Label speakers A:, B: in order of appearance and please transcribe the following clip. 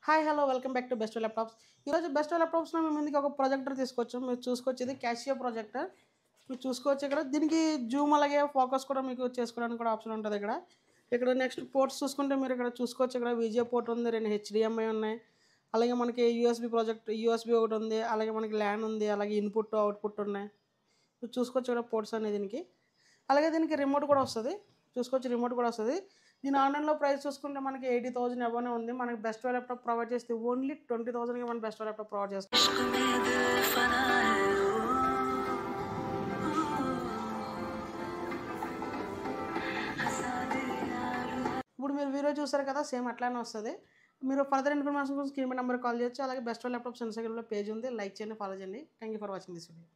A: Hi hello welcome back to best laptops. ఈరోజు best ల్యాప్టాప్స్లో మేము ముందుకు ఒక ప్రొజెక్టర్ తీసుకొచ్చాం. మీరు చూసుకోవచ్చు, ఇది క్యాషియో ప్రొజెక్టర్. మీరు చూసుకోవచ్చు ఇక్కడ దీనికి జూమ్ అలాగే ఫోకస్ కూడా మీకు చేసుకోవడానికి కూడా ఆప్షన్ ఉంటుంది. ఇక్కడ నెక్స్ట్ పోర్ట్స్ చూసుకుంటే మీరు ఇక్కడ చూసుకోవచ్చు. ఇక్కడ విజిఏ పోర్ట్ ఉంది, 2 HDMI ఉన్నాయి, అలాగే మనకి యూఎస్బి ఒకటి ఉంది, అలాగే మనకి ల్యాన్ ఉంది, అలాగే ఇన్పుట్ అవుట్పుట్ ఉన్నాయి. మీరు చూసుకోవచ్చు ఇక్కడ పోర్ట్స్ అనేది దీనికి. అలాగే దీనికి రిమోట్ కూడా వస్తుంది. రిమోట్ కూడా వస్తుంది. దీని ఆన్లైన్లో ప్రైస్ చూసుకుంటే మనకి 80,000 అబోనే ఉంది. మనకి బెస్ట్ ల్యాప్టాప్ ప్రొవైడ్ చేస్తే ఓన్లీ 20,000కి మనం బెస్ట్ ల్యాప్టాప్ ప్రొవైడ్ చేస్తాం. ఇప్పుడు మీరు వీడియో చూసారు కదా, సేమ్ అట్లానే వస్తుంది. మీరు ఫర్దర్ ఇన్ఫర్మేషన్ కోసం స్క్రీన్ నెంబర్ కాల్ చేయొచ్చు. అలాగే బెస్ట్ ల్యాప్టాప్స్ ఇన్స్టాగ్రామ్లో పేజ్ ఉంది, లైక్ చేయండి, ఫాలో చేయండి. Thank you for watching this video.